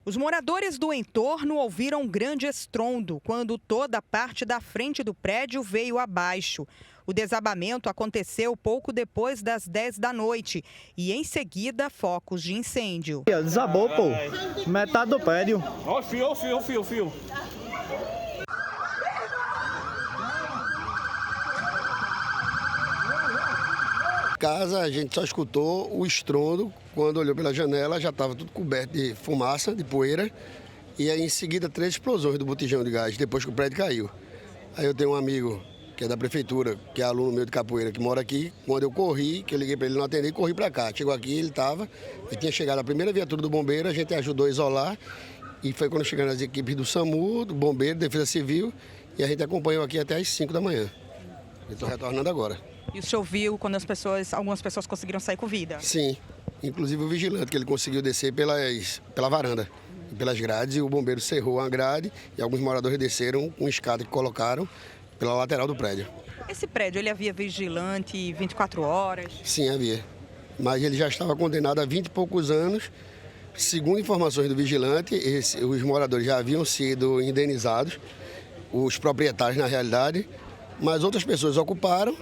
Os moradores do entorno ouviram um grande estrondo quando toda a parte da frente do prédio veio abaixo. O desabamento aconteceu pouco depois das 10 da noite e, em seguida, focos de incêndio. Desabou, pô. Metade do prédio. Ó, o fio. Casa, a gente só escutou o estrondo. Quando olhou pela janela, já estava tudo coberto de fumaça, de poeira. E aí, em seguida, 3 explosões do botijão de gás, depois que o prédio caiu. Aí eu tenho um amigo que é da prefeitura, que é aluno meu de capoeira, que mora aqui. Quando eu corri, que eu liguei para ele não atender, corri para cá. Chegou aqui, ele tinha chegado a primeira viatura do bombeiro, a gente ajudou a isolar. E foi quando chegaram as equipes do SAMU, do Bombeiro, Defesa Civil, e a gente acompanhou aqui até às 5 da manhã. Eu estou retornando agora. E o senhor viu quando algumas pessoas conseguiram sair com vida? Sim, inclusive o vigilante, que ele conseguiu descer pela varanda, pelas grades, e o bombeiro cerrou a grade e alguns moradores desceram com escada que colocaram pela lateral do prédio. Esse prédio, ele havia vigilante 24 horas? Sim, havia. Mas ele já estava condenado a 20 e poucos anos. Segundo informações do vigilante, os moradores já haviam sido indenizados, os proprietários na realidade, mas outras pessoas ocuparam.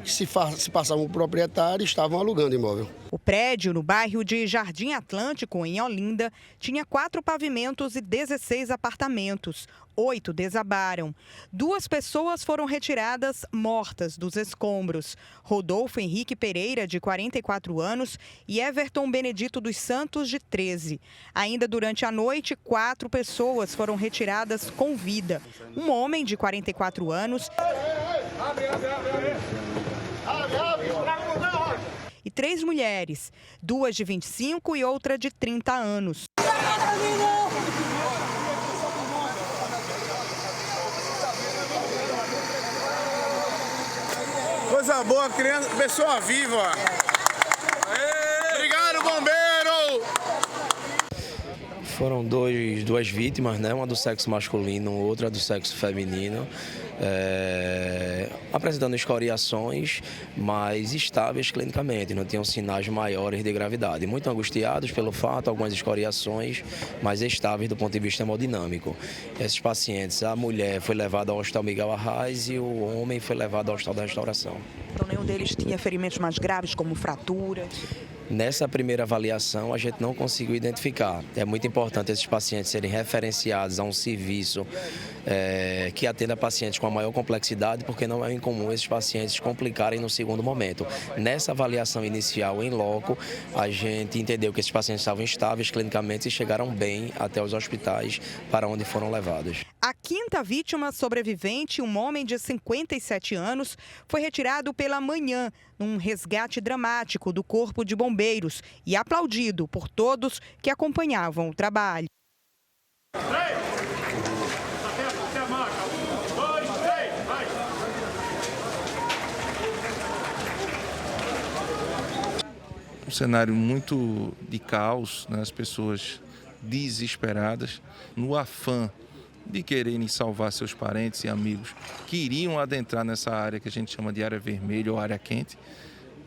Se passavam o proprietário, estavam alugando o imóvel. O prédio, no bairro de Jardim Atlântico, em Olinda, tinha 4 pavimentos e 16 apartamentos. 8 desabaram. 2 pessoas foram retiradas mortas dos escombros. Rodolfo Henrique Pereira, de 44 anos, e Everton Benedito dos Santos, de 13. Ainda durante a noite, 4 pessoas foram retiradas com vida. Um homem de 44 anos e 3 mulheres, 2 de 25 e outra de 30 anos. Coisa boa, criança, pessoa viva. Obrigado, bombeiro! Foram duas vítimas, né? Uma do sexo masculino, outra do sexo feminino, apresentando escoriações, mas estáveis clinicamente, não tinham sinais maiores de gravidade. Muito angustiados pelo fato, algumas escoriações, mas estáveis do ponto de vista hemodinâmico. Esses pacientes, a mulher foi levada ao Hospital Miguel Arraes e o homem foi levado ao Hospital da Restauração. Então nenhum deles tinha ferimentos mais graves, como fraturas? Nessa primeira avaliação, a gente não conseguiu identificar. É muito importante esses pacientes serem referenciados a um serviço que atenda pacientes com a maior complexidade, porque não é incomum esses pacientes complicarem no segundo momento. Nessa avaliação inicial em loco, a gente entendeu que esses pacientes estavam estáveis clinicamente e chegaram bem até os hospitais para onde foram levados. A 5ª vítima sobrevivente, um homem de 57 anos, foi retirado pela manhã num resgate dramático do Corpo de Bombeiros e aplaudido por todos que acompanhavam o trabalho. Um cenário muito de caos, né? As pessoas desesperadas, no afã de quererem salvar seus parentes e amigos que iriam adentrar nessa área que a gente chama de área vermelha ou área quente.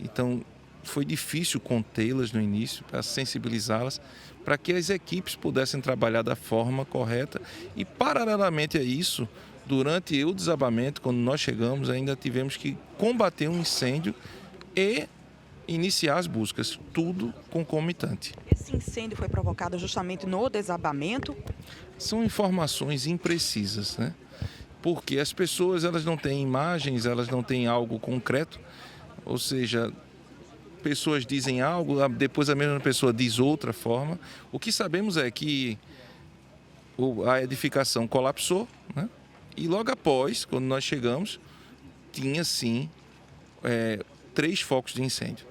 Então, foi difícil contê-las no início, para sensibilizá-las, para que as equipes pudessem trabalhar da forma correta. E, paralelamente a isso, durante o desabamento, quando nós chegamos, ainda tivemos que combater um incêndio e iniciar as buscas, tudo concomitante. Esse incêndio foi provocado justamente no desabamento? São informações imprecisas, né? Porque as pessoas elas não têm imagens, elas não têm algo concreto, ou seja, pessoas dizem algo, depois a mesma pessoa diz outra forma. O que sabemos é que a edificação colapsou, né? E logo após, quando nós chegamos, tinha sim 3 focos de incêndio.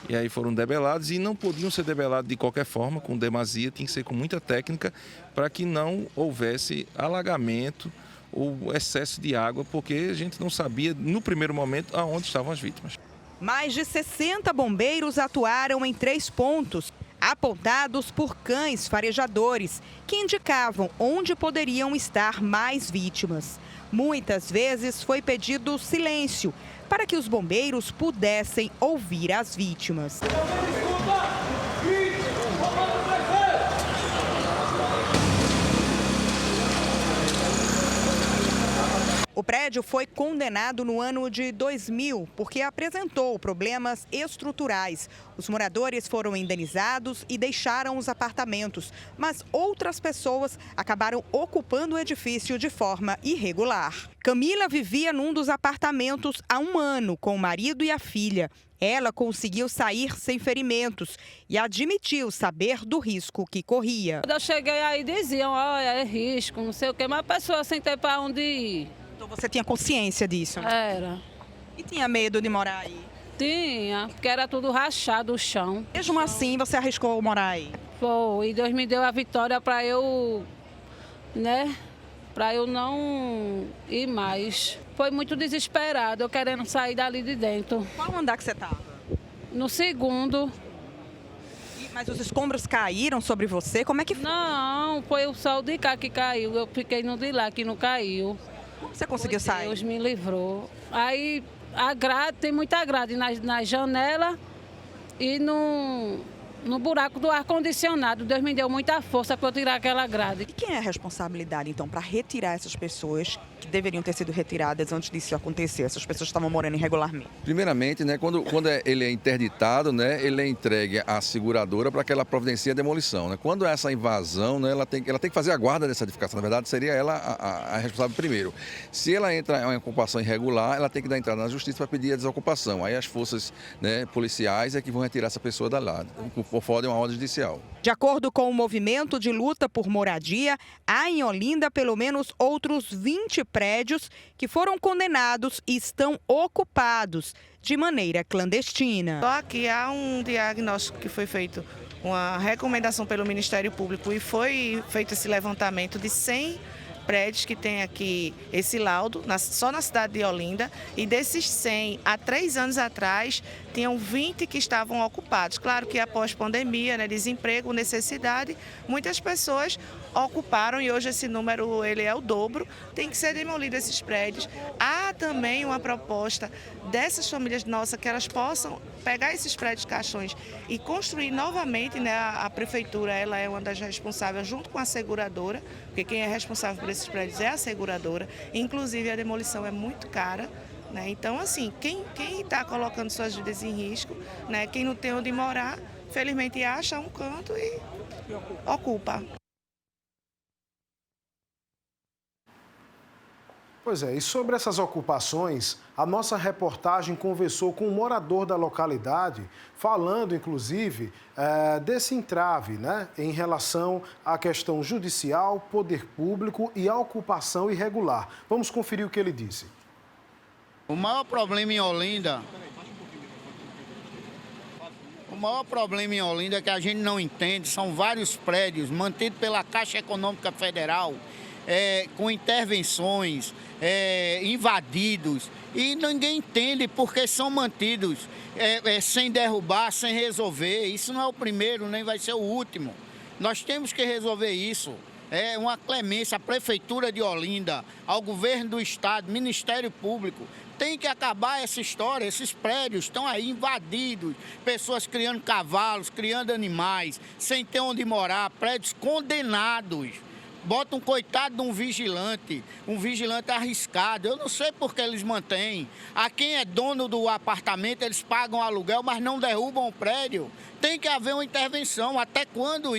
E aí foram debelados e não podiam ser debelados de qualquer forma, com demasia, tinha que ser com muita técnica para que não houvesse alagamento ou excesso de água, porque a gente não sabia no primeiro momento aonde estavam as vítimas. Mais de 60 bombeiros atuaram em 3 pontos, apontados por cães farejadores, que indicavam onde poderiam estar mais vítimas. Muitas vezes foi pedido silêncio para que os bombeiros pudessem ouvir as vítimas. O prédio foi condenado no ano de 2000 porque apresentou problemas estruturais. Os moradores foram indenizados e deixaram os apartamentos, mas outras pessoas acabaram ocupando o edifício de forma irregular. Camila vivia num dos apartamentos há um ano com o marido e a filha. Ela conseguiu sair sem ferimentos e admitiu saber do risco que corria. Quando eu cheguei aí diziam, olha, é risco, não sei o quê, mas a pessoa sem ter para onde ir. Então você tinha consciência disso, né? Era. E tinha medo de morar aí? Tinha, porque era tudo rachado o chão. Mesmo assim, você arriscou morar aí? Foi, e Deus me deu a vitória para eu, para eu não ir mais. Foi muito desesperado, eu querendo sair dali de dentro. Qual andar que você estava? No segundo. Mas os escombros caíram sobre você? Como é que foi? Não, foi o sol de cá que caiu. Eu fiquei no de lá que não caiu. Como você conseguiu sair? Deus me livrou. Aí a grade, tem muita grade na janela e no buraco do ar-condicionado. Deus me deu muita força para eu tirar aquela grade. E quem é a responsabilidade, então, para retirar essas pessoas que deveriam ter sido retiradas antes disso acontecer? Essas pessoas estavam morando irregularmente. Primeiramente, né, quando ele é interditado, né, ele é entregue à seguradora para que ela providencie a demolição. Né? Quando é essa invasão, né, ela tem que fazer a guarda dessa edificação. Na verdade, seria ela a responsável primeiro. Se ela entra em ocupação irregular, ela tem que dar entrada na justiça para pedir a desocupação. Aí as forças, né, policiais é que vão retirar essa pessoa da lá, por fora de uma ordem judicial. De acordo com o movimento de luta por moradia, há em Olinda pelo menos outros 20 prédios que foram condenados e estão ocupados de maneira clandestina. Só aqui há um diagnóstico que foi feito, uma recomendação pelo Ministério Público e foi feito esse levantamento de 100 prédios que tem aqui esse laudo, só na cidade de Olinda, e desses 100, há 3 anos atrás, tinham 20 que estavam ocupados. Claro que após pandemia, né, desemprego, necessidade, muitas pessoas ocuparam e hoje esse número ele é o dobro, tem que ser demolido esses prédios. Há também uma proposta dessas famílias nossas que elas possam pegar esses prédios caixões e construir novamente, né, a prefeitura ela é uma das responsáveis junto com a seguradora, porque quem é responsável por esses prédios é a seguradora, inclusive a demolição é muito cara. Né? Então, assim, quem está colocando suas vidas em risco, né? Quem não tem onde morar, felizmente acha um canto e ocupa. Pois é, e sobre essas ocupações, a nossa reportagem conversou com um morador da localidade, falando, inclusive, desse entrave, né, em relação à questão judicial, poder público e a ocupação irregular. Vamos conferir o que ele disse. O maior problema em Olinda é que a gente não entende, são vários prédios mantidos pela Caixa Econômica Federal, com intervenções, invadidos, e ninguém entende porque são mantidos sem derrubar, sem resolver. Isso não é o primeiro, nem vai ser o último. Nós temos que resolver isso. É uma clemência à Prefeitura de Olinda, ao Governo do Estado, Ministério Público. Tem que acabar essa história, esses prédios estão aí invadidos, pessoas criando cavalos, criando animais, sem ter onde morar, prédios condenados. Bota um coitado de um vigilante arriscado. Eu não sei por que eles mantêm. A quem é dono do apartamento, eles pagam aluguel, mas não derrubam o prédio. Tem que haver uma intervenção. Até quando isso?